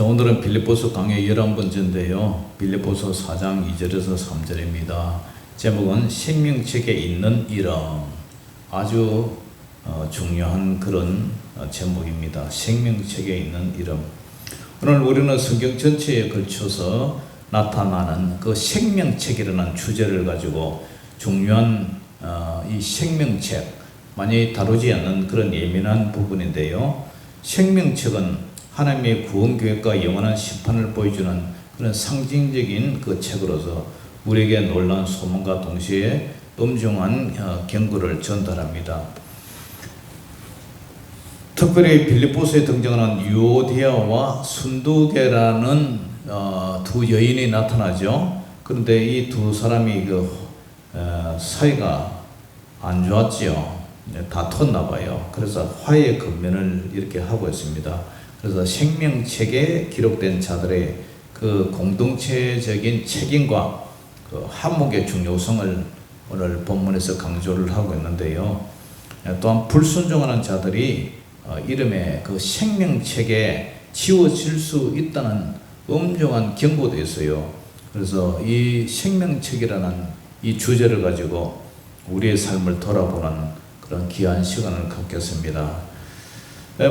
자, 오늘은 빌립보서 강의 11번째인데요. 빌립보서 4장 2절에서 3절입니다. 제목은 생명책에 있는 이름. 아주 중요한 그런 제목입니다. 생명책에 있는 이름. 오늘 우리는 성경 전체에 걸쳐서 나타나는 그 생명책이라는 주제를 가지고 중요한 이 생명책, 많이 다루지 않는 그런 예민한 부분인데요. 생명책은 하나님의 구원 계획과 영원한 심판을 보여주는 그런 상징적인 그 책으로서 우리에게 놀라운 소망과 동시에 엄중한 경고를 전달합니다. 특별히 빌립보서에 등장하는 유오디아와 순두계라는 두 여인이 나타나죠. 그런데 이 두 사람이 사이가 안 좋았지요. 다퉜나 봐요. 그래서 화해 건면을 이렇게 하고 있습니다. 그래서 생명책에 기록된 자들의 그 공동체적인 책임과 그 화목의 중요성을 오늘 본문에서 강조를 하고 있는데요. 또한 불순종하는 자들이 이름에 그 생명책에 지워질 수 있다는 엄중한 경고도 있어요. 그래서 이 생명책이라는 이 주제를 가지고 우리의 삶을 돌아보는 그런 귀한 시간을 갖겠습니다.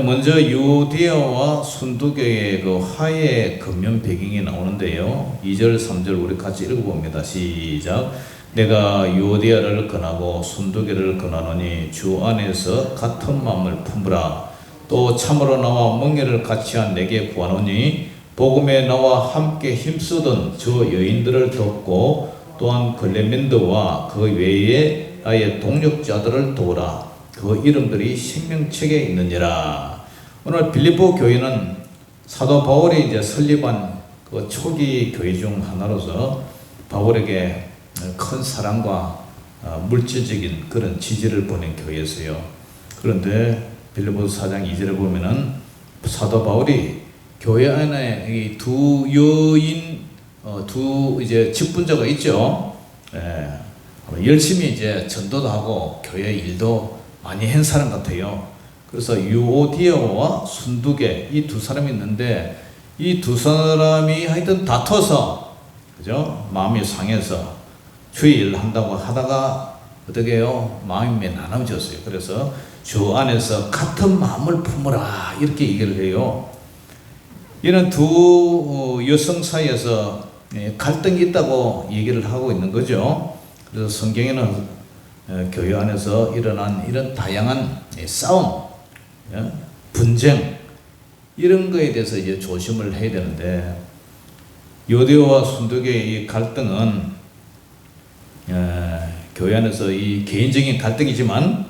먼저 유오디아와 순두계의 그 화해 건면 배경이 나오는데요. 2절 3절 우리 같이 읽어봅니다. 시작. 내가 유오디아를 권하고 순두계를 권하노니 주 안에서 같은 마음을 품으라. 또 참으로 나와 멍에를 같이 한 내게 구하노니 복음에 나와 함께 힘쓰던 저 여인들을 돕고 또한 글레멘드와 그 외에 나의 동력자들을 도우라. 그 이름들이 생명책에 있느니라. 오늘 빌립보 교회는 사도 바울이 이제 설립한 그 초기 교회 중 하나로서 바울에게 큰 사랑과 물질적인 그런 지지를 보낸 교회였어요. 그런데 빌립보서 4장 2절에 보면은 사도 바울이 교회 안에 이 두 여인, 두 이제 직분자가 있죠. 열심히 이제 전도도 하고 교회 일도 많이 한 사람 같아요. 그래서 유오디아와 순두계 이 두 사람이 있는데 이 두 사람이 하여튼 다퉈서 그죠? 마음이 상해서 주일 한다고 하다가 어떻게 해요? 마음이 나눠졌어요. 그래서 주 안에서 같은 마음을 품으라 이렇게 얘기를 해요. 이는 두 여성 사이에서 갈등이 있다고 얘기를 하고 있는 거죠. 그래서 성경에는 교회 안에서 일어난 이런 다양한 싸움, 분쟁 이런 거에 대해서 이제 조심을 해야 되는데 유오디아와 순두계의 이 갈등은 교회 안에서 이 개인적인 갈등이지만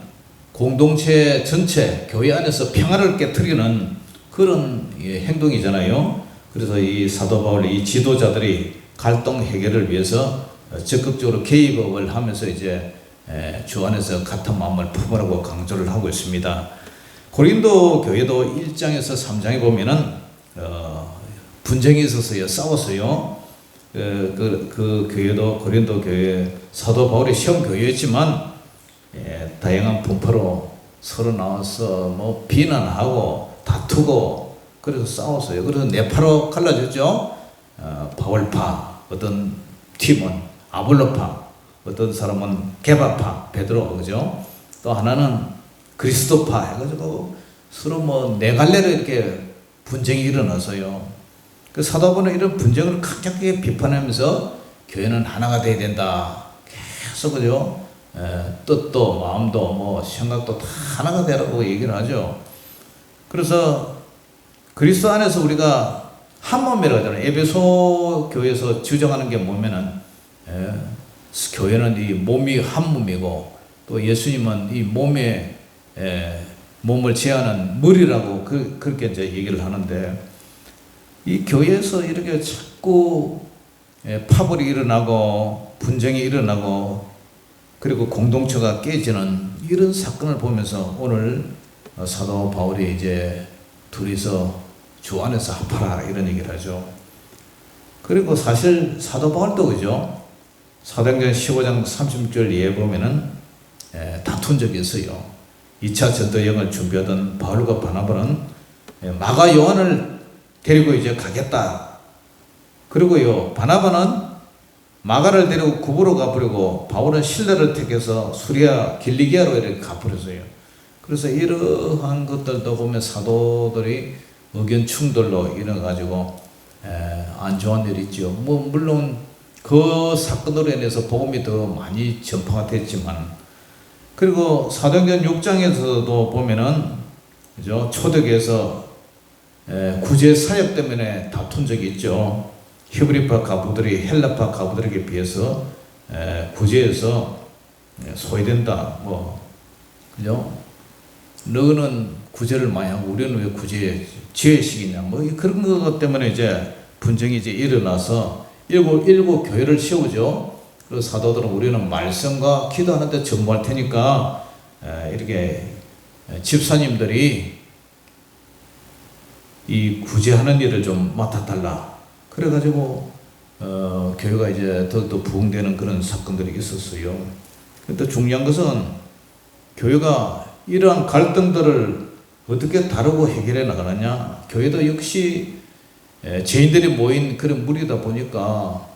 공동체 전체 교회 안에서 평화를 깨트리는 그런 행동이잖아요. 그래서 이 사도 바울의 이 지도자들이 갈등 해결을 위해서 적극적으로 개입을 하면서 이제 주 안에서 같은 마음을 품으라고 강조를 하고 있습니다. 고린도 교회도 1장에서 3장에 보면은 분쟁이 있었어요. 싸웠어요. 그 교회도 고린도 교회 사도 바울의 시험 교회였지만 다양한 분파로 서로 나와서 뭐 비난하고 다투고 그래서 싸웠어요. 그래서 네파로 갈라졌죠. 바울파, 어떤 팀은 아볼로파, 어떤 사람은 게바파, 베드로, 그죠? 또 하나는 그리스도파 해가지고 서로 뭐 네 갈래로 이렇게 분쟁이 일어나서요. 그 사도 바울은 이런 분쟁을 강력하게 비판하면서 교회는 하나가 돼야 된다. 계속 그죠? 뜻도 마음도 뭐 생각도 다 하나가 되라고 얘기를 하죠. 그래서 그리스도 안에서 우리가 한 몸이라고 하잖아요. 에베소 교회에서 주장하는 게 뭐면은 교회는 이 몸이 한 몸이고 또 예수님은 이 몸을 제하는 머리라고 그렇게 이제 얘기를 하는데 이 교회에서 이렇게 자꾸 파벌이 일어나고 분쟁이 일어나고 그리고 공동체가 깨지는 이런 사건을 보면서 오늘 사도 바울이 이제 둘이서 주 안에서 합하라 이런 얘기를 하죠. 그리고 사실 사도 바울도 그죠? 사도행전 15장 36절 이에 보면은 다툰 적이 있어요. 2차 전도 여행을 준비하던 바울과 바나바는 마가 요한을 데리고 이제 가겠다. 그리고요, 바나바는 마가를 데리고 구부로 가버리고 바울은 실라를 택해서 수리아 길리기아로 이렇게 가버렸어요. 그래서 이러한 것들도 보면 사도들이 의견 충돌로 이뤄가지고 안 좋은 일이 있죠. 뭐 물론 그 사건으로 인해서 복음이 더 많이 전파가 됐지만, 그리고 사도행전 6장에서도 보면은 그죠, 초대교회에서 구제 사역 때문에 다툰 적이 있죠. 히브리파 가부들이 헬라파 가부들에게 비해서 구제에서 소외된다. 뭐 그죠? 너는 구제를 많이 하고 우리는 왜 구제에 지혜식이냐. 뭐 그런 것 때문에 이제 분쟁이 이제 일어나서 일곱 교회를 세우죠. 그 사도들은 우리는 말씀과 기도하는데 전무할 테니까 이렇게 집사님들이 이 구제하는 일을 좀 맡아달라. 그래가지고 교회가 이제 더욱더 부흥되는 그런 사건들이 있었어요. 근데 중요한 것은 교회가 이러한 갈등들을 어떻게 다루고 해결해 나가느냐. 교회도 역시 죄인들이 모인 그런 무리다 보니까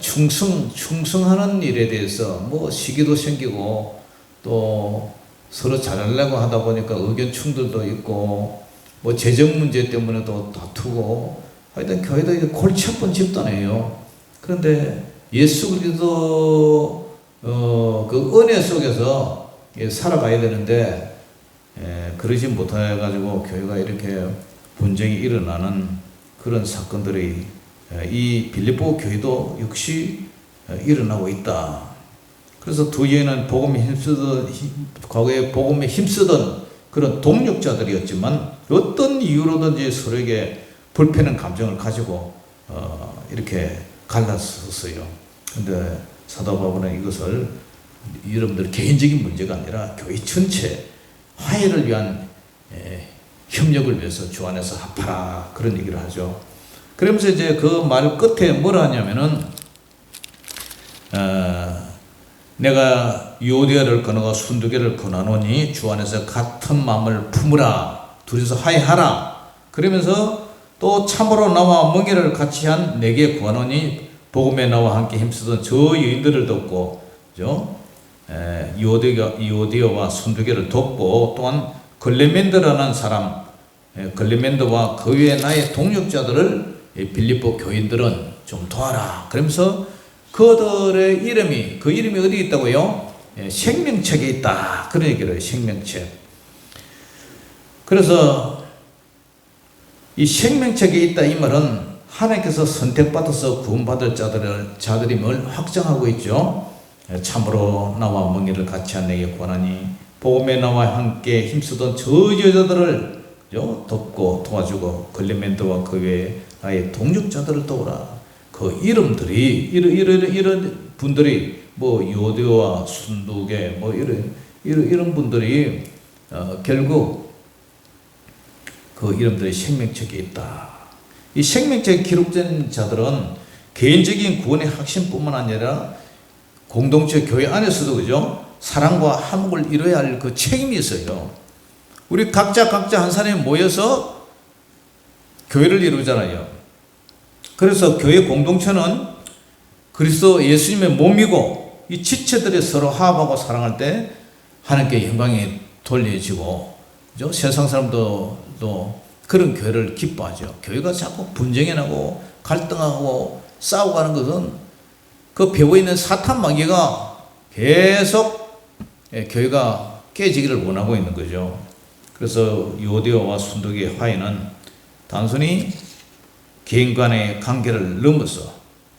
충성하는 일에 대해서 뭐 시기도 생기고 또 서로 잘하려고 하다 보니까 의견 충돌도 있고 뭐 재정 문제 때문에도 다투고 하여튼 교회도 이게 골치 아픈 집단이에요. 그런데 예수 그리스도 그 은혜 속에서 살아가야 되는데 그러지 못해가지고 교회가 이렇게 분쟁이 일어나는 그런 사건들이 이 빌립보 교회도 역시 일어나고 있다. 그래서 두 교회는 과거에 복음에 힘쓰던 그런 동력자들이었지만 어떤 이유로든지 서로에게 불편한 감정을 가지고 이렇게 갈랐었어요. 근데 사도 바울은 이것을 여러분들 개인적인 문제가 아니라 교회 전체 화해를 위한 협력을 위해서 주 안에서 합하라 그런 얘기를 하죠. 그러면서 이제 그 말 끝에 뭐라 하냐면은 내가 유오디아를 건너가 순두개를 건너노니 주 안에서 같은 마음을 품으라. 둘이서 화해하라. 그러면서 또 참으로 나와 멍에를 같이 한 내게 구하노니 복음에 나와 함께 힘쓰던 저 여인들을 돕고, 그죠? 유오디아와 순두개를 돕고, 또한 글레멘드라는 사람, 글레멘드와 그 외에 나의 동력자들을 빌립보 교인들은 좀 도와라. 그러면서 그들의 이름이, 그 이름이 어디 있다고요? 생명책에 있다. 그런 얘기를 해요. 생명책. 그래서 이 생명책에 있다 이 말은 하나님께서 선택받아서 구원받을 자들임을 확정하고 있죠. 참으로 나와 멍에를 같이 한 내게 구하나니 복음에 나와 함께 힘쓰던 저 여자들을 돕고 도와주고 글레멘드와 그 외에 나의 동력자들을 도우라. 그 이름들이 이런 분들이 뭐 요디오와 순두개 뭐 이런 분들이 결국 그 이름들이 생명책에 있다. 이 생명책에 기록된 자들은 개인적인 구원의 확신뿐만 아니라 공동체 교회 안에서도 그죠? 사랑과 화목을 이뤄야 할 그 책임이 있어요. 우리 각자 한 사람이 모여서 교회를 이루잖아요. 그래서 교회 공동체는 그리스도 예수님의 몸이고 이 지체들이 서로 화합하고 사랑할 때 하나님께 영광이 돌려지고, 그죠? 세상 사람도 또 그런 교회를 기뻐하죠. 교회가 자꾸 분쟁이 나고 갈등하고 싸우고 하는 것은 그 배후에 있는 사탄 마귀가 계속 교회가 깨지기를 원하고 있는 거죠. 그래서 요디오와 순두기의 화해는 단순히 개인 간의 관계를 넘어서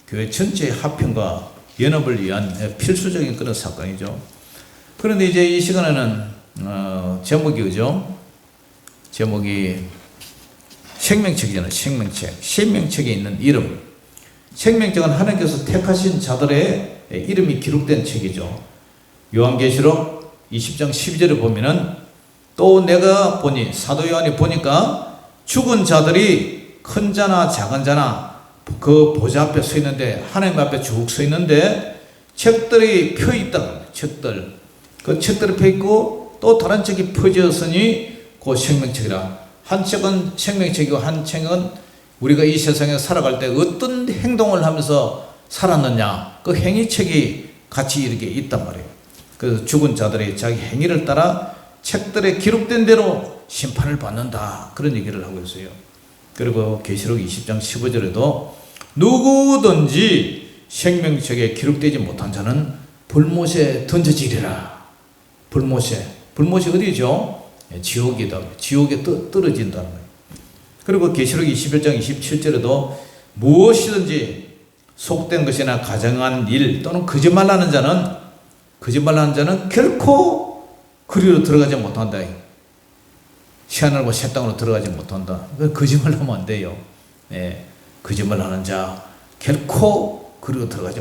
교회 전체의 합평과 연합을 위한 필수적인 그런 사건이죠. 그런데 이제 이 시간에는 제목이 그죠? 제목이 생명책이잖아요. 생명책에 있는 이름. 생명책은 하나님께서 택하신 자들의 이름이 기록된 책이죠. 요한계시록 20장 12절에 보면은 또 내가 보니, 사도 요한이 보니까 죽은 자들이 큰 자나 작은 자나 그 보좌 앞에 서 있는데, 하나님 앞에 쭉 서 있는데 책들이 펴 있다. 책들. 그 책들이 펴 있고 또 다른 책이 펴졌으니 그 생명책이라. 한 책은 생명책이고 한 책은 우리가 이 세상에 살아갈 때 어떤 행동을 하면서 살았느냐, 그 행위책이 같이 이렇게 있단 말이에요. 그래서 죽은 자들이 자기 행위를 따라 책들에 기록된 대로 심판을 받는다, 그런 얘기를 하고 있어요. 그리고 계시록 20장 15절에도 누구든지 생명책에 기록되지 못한 자는 불못에 던져지리라. 불못이 어디죠? 지옥이다. 지옥에 떨어진다는 거예요. 그리고 계시록 21장 27절에도 무엇이든지 속된 것이나 가정한 일 또는 거짓말하는 자는 결코 그리로 들어가지 못한다. 시한을고 새 땅으로 들어가지 못한다. 거짓말하면 안 돼요. 예, 거짓말하는 자 결코 그리로 들어가지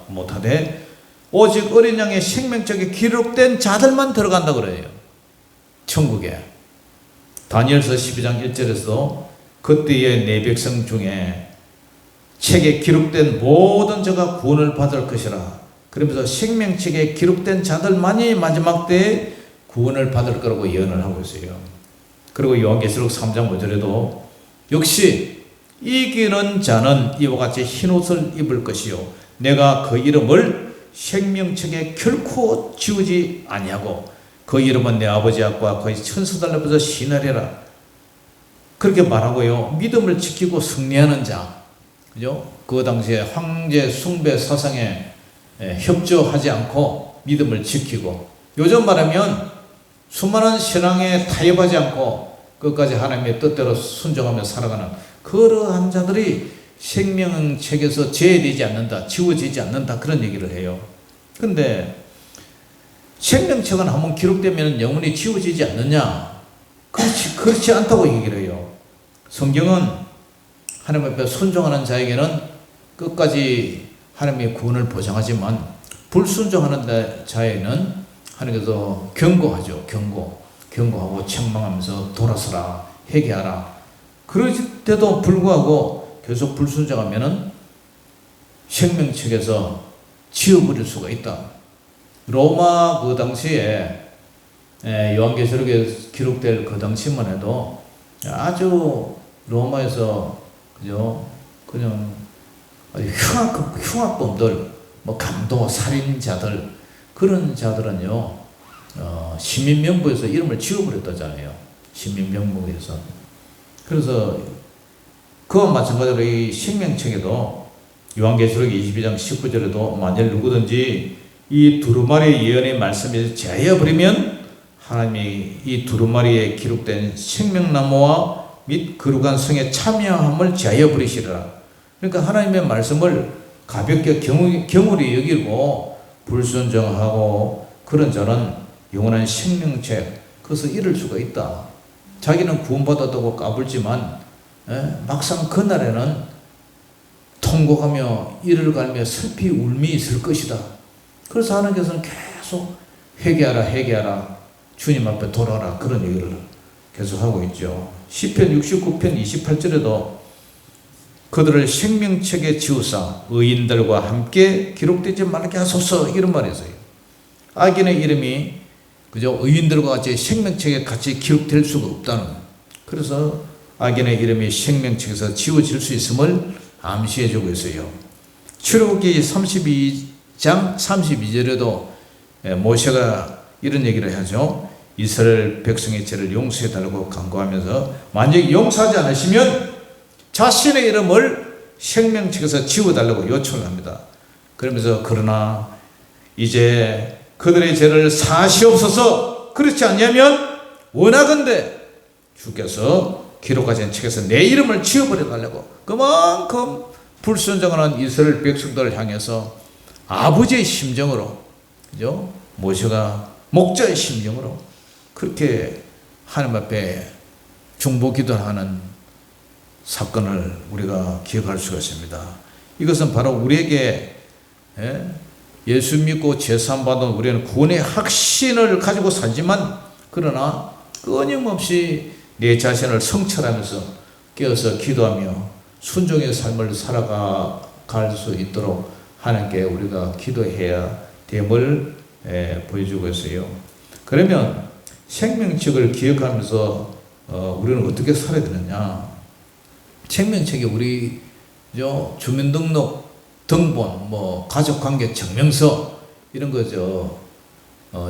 못하되 오직 어린 양의 생명책에 기록된 자들만 들어간다 그래요. 천국에. 다니엘서 12장 1절에서 그때의 내 백성 중에 책에 기록된 모든 자가 구원을 받을 것이라. 그러면서 생명책에 기록된 자들만이 마지막 때에 구원을 받을 거라고 예언을 하고 있어요. 그리고 요한계시록 3장 5절에도 역시 이기는 자는 이와 같이 흰옷을 입을 것이요 내가 그 이름을 생명책에 결코 지우지 아니하고 그 이름은 내 아버지 앞과 그의 천사들 앞에서 신하리라. 그렇게 말하고요. 믿음을 지키고 승리하는 자, 그죠? 그 당시에 황제 숭배 사상에 협조하지 않고 믿음을 지키고, 요즘 말하면 수많은 신앙에 타협하지 않고 끝까지 하나님의 뜻대로 순종하며 살아가는 그러한 자들이 생명책에서 제외되지 않는다, 지워지지 않는다, 그런 얘기를 해요. 근데 생명책은 한번 기록되면 영원히 지워지지 않느냐? 그렇지 않다고 얘기를 해요. 성경은 하나님 앞에 순종하는 자에게는 끝까지 하나님의 구원을 보장하지만 불순종하는 자에는 하나님께서 경고하죠. 경고하고 책망하면서 돌아서라, 회개하라. 그럴 때도 불구하고 계속 불순종하면은 생명책에서 지워버릴 수가 있다. 로마 그 당시에 요한계시록에 기록될 그 당시만 해도 아주 로마에서 그죠, 그냥 흉악범들, 뭐 강도, 살인자들, 그런 자들은요 시민명부에서 이름을 지워버렸다잖아요. 시민명부에서. 그래서 그와 마찬가지로 이 생명책에도 요한계시록 22장 19절에도 만일 누구든지 이 두루마리 예언의 말씀을 제하여버리면 하나님이 이 두루마리에 기록된 생명나무와 및 거룩한 성에 참여함을 제하여버리시리라. 그러니까 하나님의 말씀을 가볍게 경홀히 여기고 불순종하고 그런 자는 영원한 생명책, 그것을 잃을 수가 있다. 자기는 구원받았다고 까불지만 막상 그날에는 통곡하며 이를 갈며 슬피 울미 있을 것이다. 그래서 하나님께서는 계속 회개하라, 주님 앞에 돌아라, 그런 얘기를 계속 하고 있죠. 시편 69편 28절에도 그들을 생명책에 지우사 의인들과 함께 기록되지 말게 하소서, 이런 말이 있어요. 악인의 이름이 그죠, 의인들과 같이 생명책에 같이 기록될 수가 없다는 거예요. 그래서 악인의 이름이 생명책에서 지워질 수 있음을 암시해 주고 있어요. 출애굽기 32장 32절에도 모세가 이런 얘기를 하죠. 이스라엘 백성의 죄를 용서해 달라고 간구하면서 만약 용서하지 않으시면 자신의 이름을 생명책에서 지워달라고 요청을 합니다. 그러면서 그러나 이제 그들의 죄를 사시옵소서, 그렇지 않냐면 원하건대 주께서 기록하신 책에서 내 이름을 지워버려 달라고. 그만큼 불순종하는 이스라엘 백성들을 향해서 아버지의 심정으로, 그죠? 모세가 목자의 심정으로 그렇게 하나님 앞에 중보 기도하는 사건을 우리가 기억할 수가 있습니다. 이것은 바로 우리에게 예수 믿고 제사함 받은 우리는 구원의 확신을 가지고 살지만, 그러나 끊임없이 내 자신을 성찰하면서 깨어서 기도하며 순종의 삶을 살아갈 수 있도록 하나님께 우리가 기도해야 됨을 보여주고 있어요. 그러면 생명책을 기억하면서 우리는 어떻게 살아야 되느냐? 생명책에 우리 주민등록 등본, 가족관계 증명서 이런 거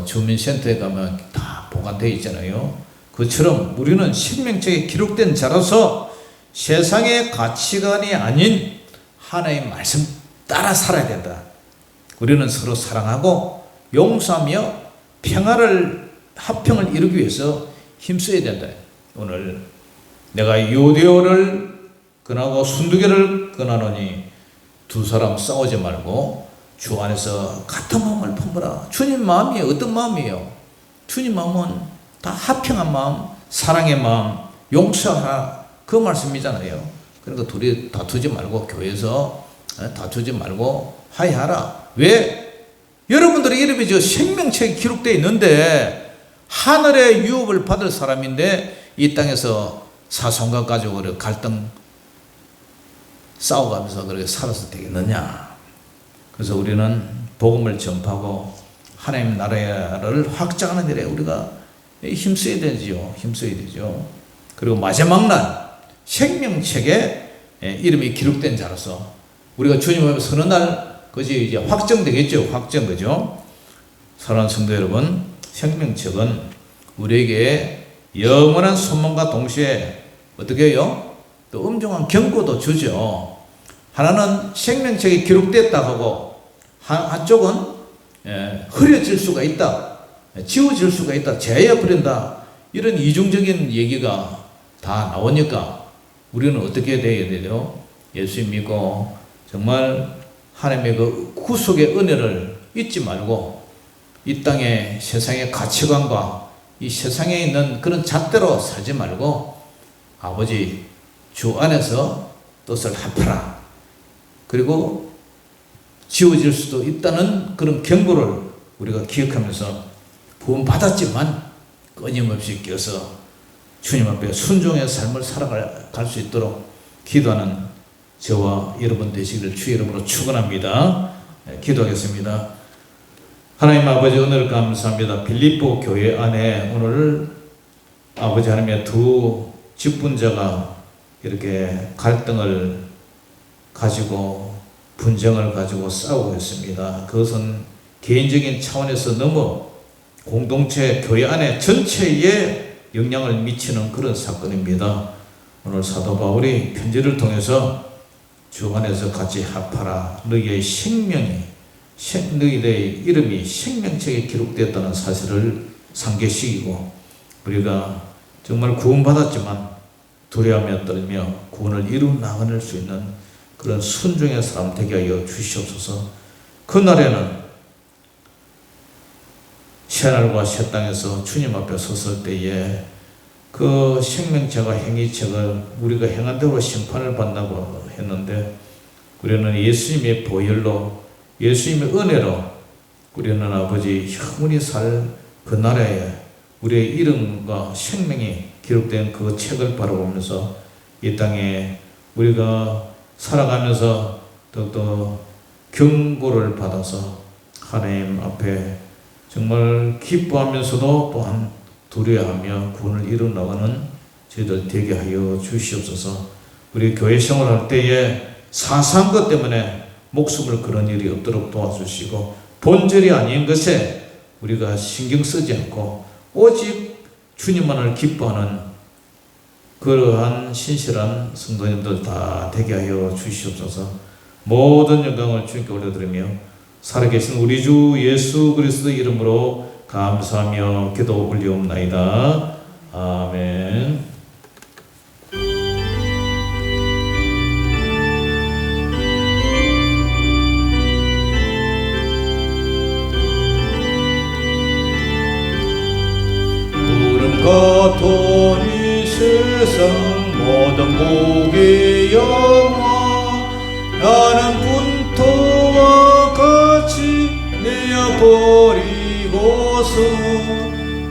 주민센터에 가면 다 보관되어 있잖아요. 그처럼 우리는 생명책에 기록된 자로서 세상의 가치관이 아닌 하나님의 말씀 따라 살아야 된다. 우리는 서로 사랑하고 용서하며 화평을 이루기 위해서 힘써야 된다. 오늘 내가 유대어를 권하고 순두개를 권하노니 두 사람 싸우지 말고 주 안에서 같은 마음을 품으라. 주님 마음이 어떤 마음이에요? 주님 마음은 다 화평한 마음, 사랑의 마음, 용서하라, 그 말씀이잖아요. 그러니까 둘이 다투지 말고 교회에서 다투지 말고 화해하라. 왜? 여러분들의 이름이 저 생명책에 기록되어 있는데 하늘의 유업을 받을 사람인데 이 땅에서 사손과 가족으로 갈등 싸워가면서 그렇게 살아서 되겠느냐. 그래서 우리는 복음을 전파하고 하나님 나라를 확장하는 일에 우리가 힘써야 되죠. 힘써야 되죠. 그리고 마지막 날 생명책에 이름이 기록된 자로서 우리가 주님 앞에 서는 날 그것이 이제 확정되겠죠. 확정, 그죠? 사랑하는 성도 여러분, 생명책은 우리에게 영원한 소망과 동시에 어떻게 해요? 또 엄중한 경고도 주죠. 하나는 생명책에 기록됐다 하고 한쪽은 흐려질 수가 있다, 지워질 수가 있다, 제해버린다, 이런 이중적인 얘기가 다 나오니까 우리는 어떻게 돼야 되죠? 예수 믿고 정말 하나님의 그 구속의 은혜를 잊지 말고 이 땅의 세상의 가치관과 이 세상에 있는 그런 잣대로 살지 말고 아버지 주 안에서 뜻을 합하라. 그리고 지워질 수도 있다는 그런 경고를 우리가 기억하면서 구원 받았지만 끊임없이 껴서 주님 앞에 순종의 삶을 살아갈 수 있도록 기도하는 저와 여러분 되시기를 주의 이름으로 축원합니다. 기도하겠습니다. 하나님 아버지, 오늘 감사합니다. 빌립보 교회 안에 오늘 아버지 하나님의 두 직분자가 이렇게 갈등을 가지고 분쟁을 가지고 싸우고 있습니다. 그것은 개인적인 차원에서 너무 공동체 교회 안에 전체에 영향을 미치는 그런 사건입니다. 오늘 사도 바울이 편지를 통해서 주 안에서 같이 합하라. 너희의 생명이, 너희의 이름이 생명책에 기록되었다는 사실을 상기시키고 우리가 정말 구원받았지만 두려워하며 떨며 구원을 이루 나가낼 수 있는 그런 순종의 사람 되게 하여 주시옵소서. 그날에는 새하늘과 새 땅에서 주님 앞에 섰을 때에 그 생명책과 행위책을 우리가 행한 대로 심판을 받는다고 했는데 우리는 예수님의 보혈로, 예수님의 은혜로 우리는 아버지 영원히 살 그 나라에 우리의 이름과 생명이 기록된 그 책을 바라보면서 이 땅에 우리가 살아가면서 더욱더 경고를 받아서 하나님 앞에 정말 기뻐하면서도 또한 두려워하며 구원을 이루 나가는 저희들 되게 하여 주시옵소서. 우리 교회 생활할 때에 사소한 것 때문에 목숨을 그런 일이 없도록 도와주시고 본절이 아닌 것에 우리가 신경 쓰지 않고 오직 주님만을 기뻐하는 그러한 신실한 성도님들 다 되게 하여 주시옵소서. 모든 영광을 주님께 올려드리며 살아계신 우리 주 예수 그리스도 이름으로 감사하며 기도 올리옵나이다. 아멘. 구름과 돈이 세상 모든 복의 영화 나는 분토와 같이 내어버리고서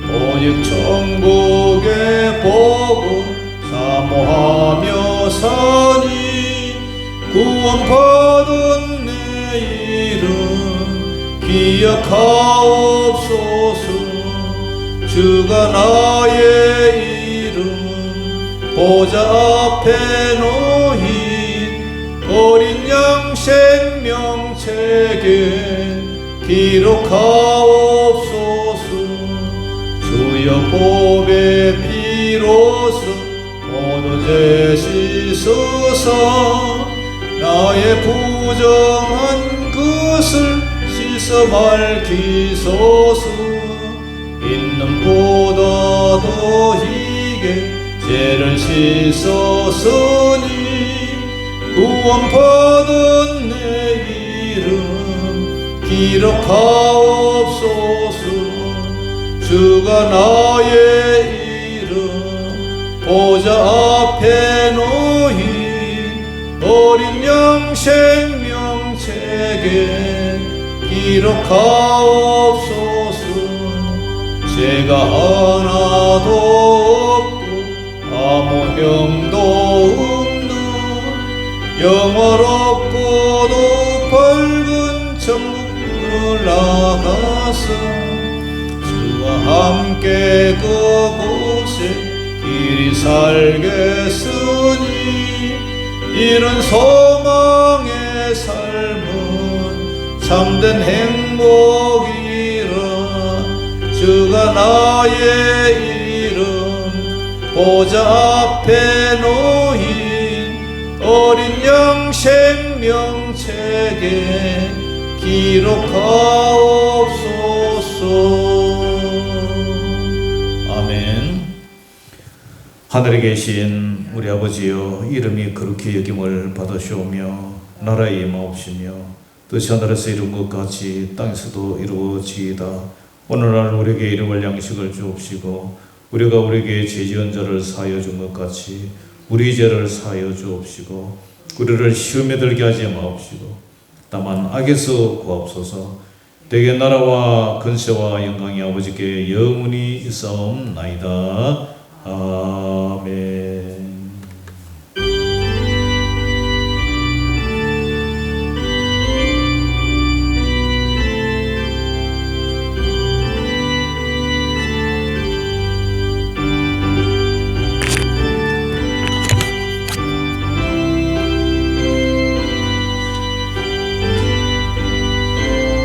오직 천국의 복을 사모하며 사니 구원받은 내 이름 기억하옵소서. 주가 나의 이름 보좌 앞에 놓 내게 기록하옵소서. 주여 보배 비로소 모든 죄 씻으사 나의 부정한 것을 씻어 밝히소서. 있는 보다 더히게 죄를 씻었으니 구원받은 내 이름 기록하옵소서. 주가 나의 이름 보좌 앞에 놓인 어린 양 생명책에 기록하옵소서. 죄가 하나도 없고 아무 형도 없는 영화롭고도 밝은 천국으로 나가서 주와 함께 그곳에 길이 살겠으니 이런 소망의 삶은 참된 행복이라. 주가 나의 이름 보좌 앞에 놓인 어린 양 생명책에 기록하옵소서. 아멘. 하늘에 계신 우리 아버지여, 이름이 거룩히 여김을 받으시오며 나라에 임하옵시며 뜻이 하늘에서 이룬 것 같이 땅에서도 이루어지이다. 오늘날 우리에게 일용할 양식을 주옵시고 우리가 우리에게 죄지은 자를 사하여 준 것 같이 우리 죄를 사하여 주옵시고 우리를 시험에 들게 하지 마옵시고 다만 악에서 구하옵소서. 대개 나라와 근세와 영광이 아버지께 영원히 있사옵나이다. 아멘.